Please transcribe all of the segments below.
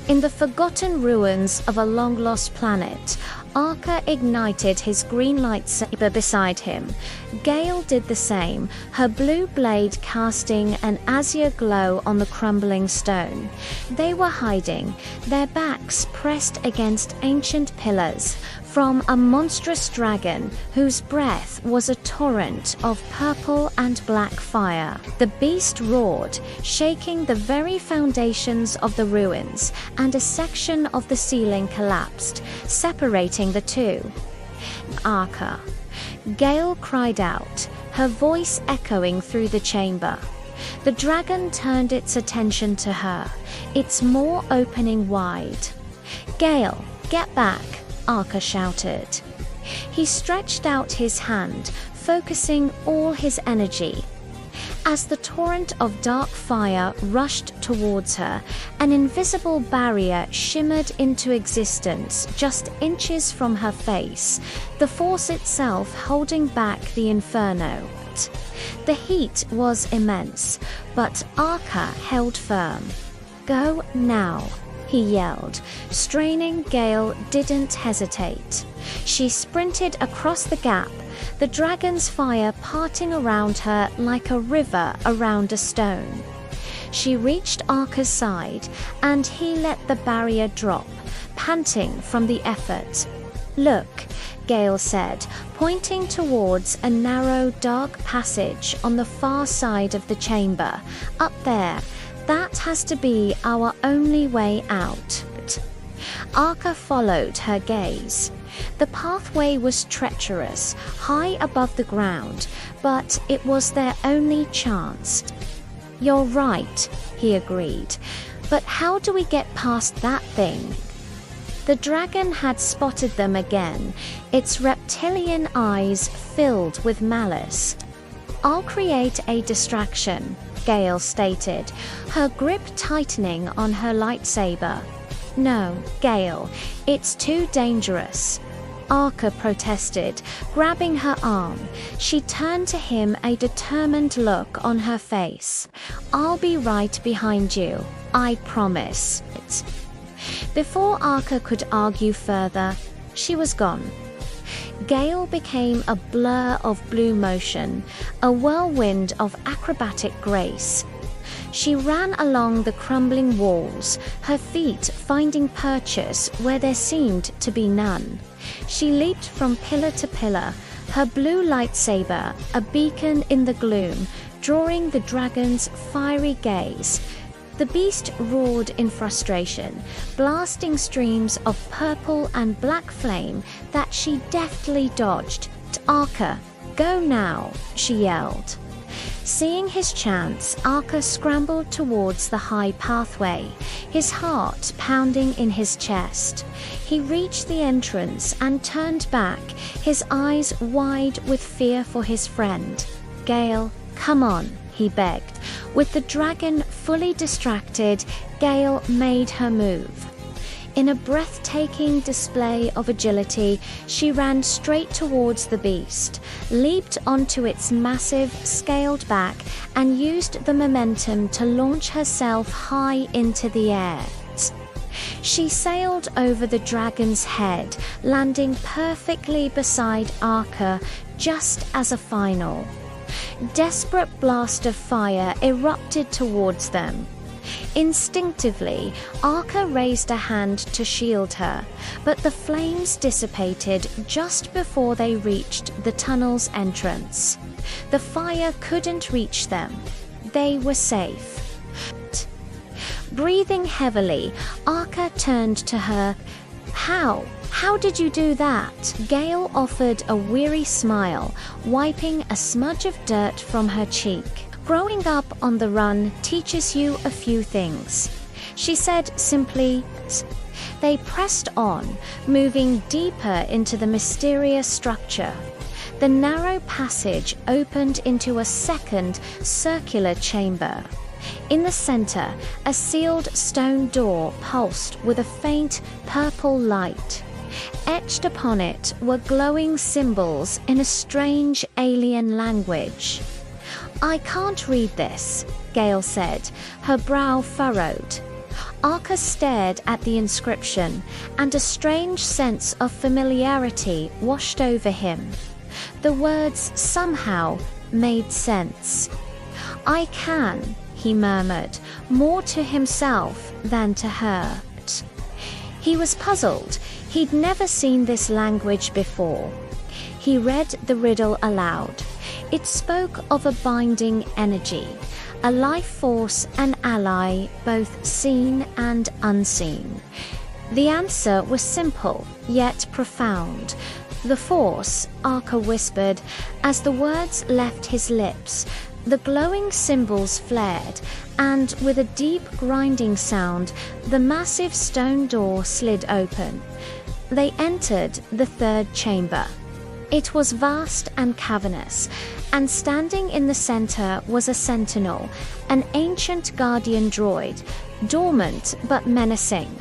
In the forgotten ruins of a long-lost planet, Arca ignited his green lightsaber beside him. Gale did the same, her blue blade casting an azure glow on the crumbling stone. They were hiding, their backs pressed against ancient pillars, from a monstrous dragon whose breath was a torrent of purple and black fire. The beast roared, shaking the very foundations of the ruins, and a section of the ceiling collapsed, separating the two. Arca. Gale cried out, her voice echoing through the chamber. The dragon turned its attention to her, its maw opening wide. "Gale, get back!" Arca shouted. He stretched out his hand, focusing all his energy. As the torrent of dark fire rushed towards her, an invisible barrier shimmered into existence just inches from her face, the force itself holding back the inferno. The heat was immense, but Arca held firm. "Go now," he yelled. Straining, Gale didn't hesitate. She sprinted across the gap, the dragon's fire parting around her like a river around a stone. She reached Arca's side, and he let the barrier drop, panting from the effort. "Look," Gale said, pointing towards a narrow, dark passage on the far side of the chamber. "Up there. That has to be our only way out." Arca followed her gaze. The pathway was treacherous, high above the ground, but it was their only chance. "You're right," he agreed. "But how do we get past that thing?" The dragon had spotted them again, its reptilian eyes filled with malice. "I'll create a distraction," Gale stated, her grip tightening on her lightsaber. "No, Gale, it's too dangerous," Arca protested, grabbing her arm. She turned to him, a determined look on her face. "I'll be right behind you, I promise." Before Arca could argue further, she was gone. Gale became a blur of blue motion, a whirlwind of acrobatic grace. She ran along the crumbling walls, her feet finding purchase where there seemed to be none. She leaped from pillar to pillar, her blue lightsaber a beacon in the gloom, drawing the dragon's fiery gaze. The beast roared in frustration, blasting streams of purple and black flame that she deftly dodged. "Arca, go now," she yelled. Seeing his chance, Arca scrambled towards the high pathway, his heart pounding in his chest. He reached the entrance and turned back, his eyes wide with fear for his friend. "Gale, come on," he begged. With the dragon fully distracted, Gale made her move. In a breathtaking display of agility, she ran straight towards the beast, leaped onto its massive, scaled back, and used the momentum to launch herself high into the air. She sailed over the dragon's head, landing perfectly beside Arca just as a final. Desperate blast of fire erupted towards them. Instinctively, Arca raised a hand to shield her, but the flames dissipated just before they reached the tunnel's entrance. The fire couldn't reach them. They were safe. Breathing heavily, Arca turned to her. How did you do that?" Gale offered a weary smile, wiping a smudge of dirt from her cheek. "Growing up on the run teaches you a few things," she said simply. They pressed on, moving deeper into the mysterious structure. The narrow passage opened into a second, circular chamber. In the center, a sealed stone door pulsed with a faint, purple light. Etched upon it were glowing symbols in a strange alien language. "I can't read this," Gale said, her brow furrowed. Arka stared at the inscription, and a strange sense of familiarity washed over him. The words somehow made sense. "I can," he murmured, more to himself than to her. He was puzzled. He'd never seen this language before. He read the riddle aloud. It spoke of a binding energy, a life force, an ally, both seen and unseen. The answer was simple, yet profound. "The force," Arka whispered, as the words left his lips. The glowing symbols flared, and with a deep grinding sound, the massive stone door slid open. They entered the third chamber. It was vast and cavernous, and standing in the center was a sentinel, an ancient guardian droid, dormant but menacing.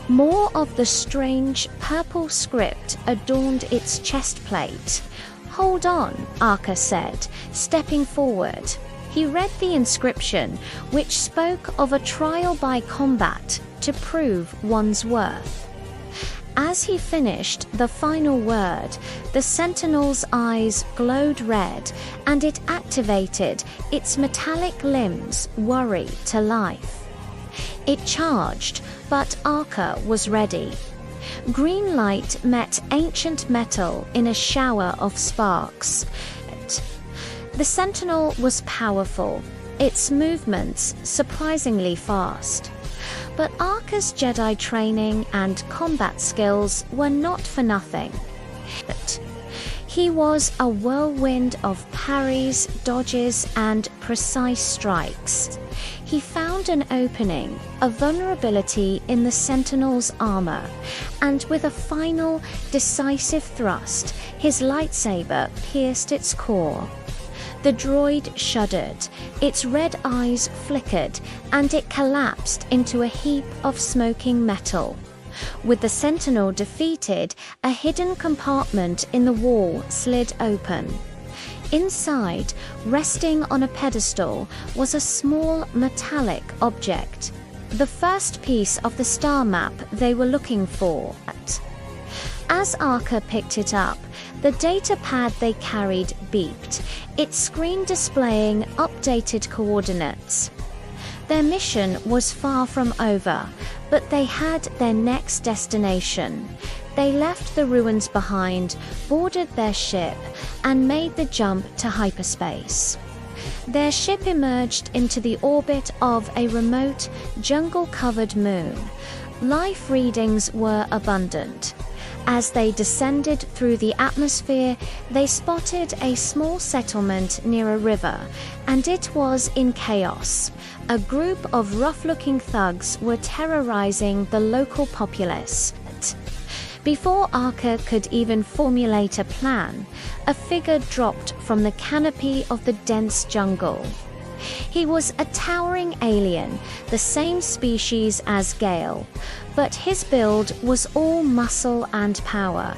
More of the strange purple script adorned its chest plate. "Hold on," Arka said, stepping forward. He read the inscription, which spoke of a trial by combat to prove one's worth. As he finished the final word, the sentinel's eyes glowed red, and it activated its metallic limbs, worry to life. It charged, but Arka was ready. Green light met ancient metal in a shower of sparks. The sentinel was powerful, its movements surprisingly fast. But Arka's Jedi training and combat skills were not for nothing. He was a whirlwind of parries, dodges, and precise strikes. He found an opening, a vulnerability in the Sentinel's armor, and with a final, decisive thrust, his lightsaber pierced its core. The droid shuddered, its red eyes flickered, and it collapsed into a heap of smoking metal. With the Sentinel defeated, a hidden compartment in the wall slid open. Inside, resting on a pedestal, was a small metallic object, the first piece of the star map they were looking for. As Arka picked it up, the data pad they carried beeped, its screen displaying updated coordinates. Their mission was far from over, but they had their next destination. They left the ruins behind, boarded their ship, and made the jump to hyperspace. Their ship emerged into the orbit of a remote, jungle-covered moon. Life readings were abundant. As they descended through the atmosphere, they spotted a small settlement near a river, and it was in chaos. A group of rough-looking thugs were terrorizing the local populace. Before Arka could even formulate a plan, a figure dropped from the canopy of the dense jungle. He was a towering alien, the same species as Gale, but his build was all muscle and power.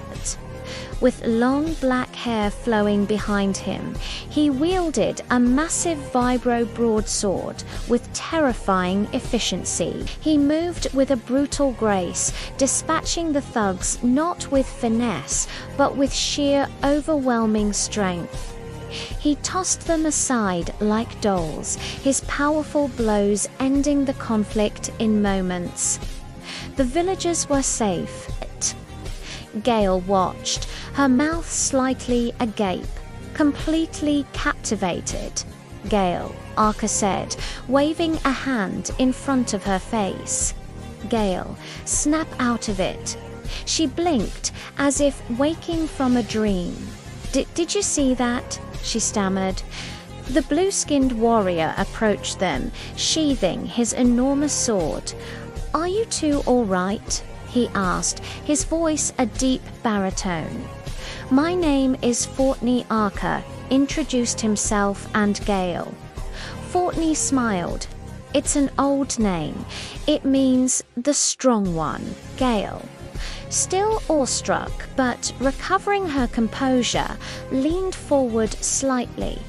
With long black hair flowing behind him, he wielded a massive vibro broadsword with terrifying efficiency. He moved with a brutal grace, dispatching the thugs not with finesse, but with sheer overwhelming strength. He tossed them aside like dolls, his powerful blows ending the conflict in moments. The villagers were safe. Gale watched, her mouth slightly agape, completely captivated. "Gale," Arka said, waving a hand in front of her face. "Gale, snap out of it." She blinked, as if waking from a dream. Did you see that?" she stammered. The blue-skinned warrior approached them, sheathing his enormous sword. "Are you two all right?" he asked, his voice a deep baritone. "My name is Fortney Arka," introduced himself and Gale. Fortney smiled. "It's an old name. It means the strong one, Gale." Still awestruck, but recovering her composure, leaned forward slightly.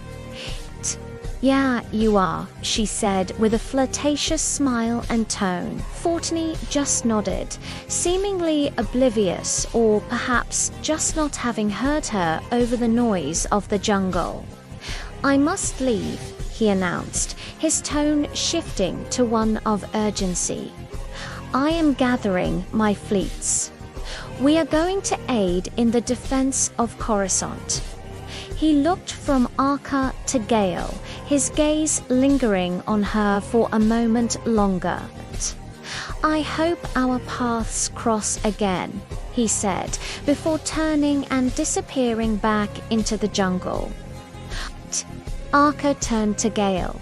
"Yeah, you are," she said with a flirtatious smile and tone. Fortney just nodded, seemingly oblivious, or perhaps just not having heard her over the noise of the jungle. "I must leave," he announced, his tone shifting to one of urgency. "I am gathering my fleets. We are going to aid in the defense of Coruscant." He looked from Arca to Gale, his gaze lingering on her for a moment longer. "I hope our paths cross again," he said, before turning and disappearing back into the jungle. Arca turned to Gale.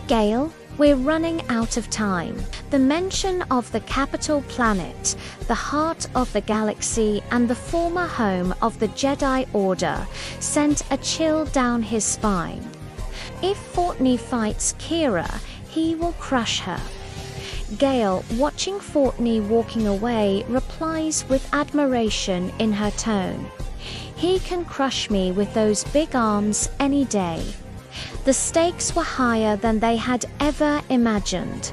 "Gale, we're running out of time." The mention of the capital planet, the heart of the galaxy, and the former home of the Jedi Order sent a chill down his spine. If Fortney fights Kira, he will crush her. Gale, watching Fortney walking away, replies with admiration in her tone. "He can crush me with those big arms any day." The stakes were higher than they had ever imagined.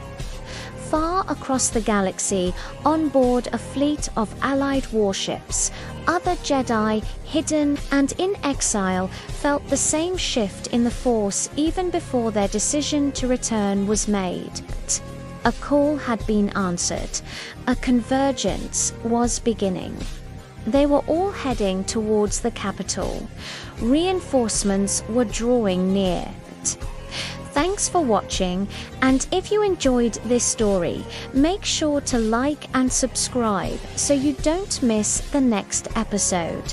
Far across the galaxy, on board a fleet of Allied warships, other Jedi, hidden and in exile, felt the same shift in the Force even before their decision to return was made. A call had been answered. A convergence was beginning. They were all heading towards the capital. Reinforcements were drawing near. Thanks for watching, and if you enjoyed this story, make sure to like and subscribe so you don't miss the next episode.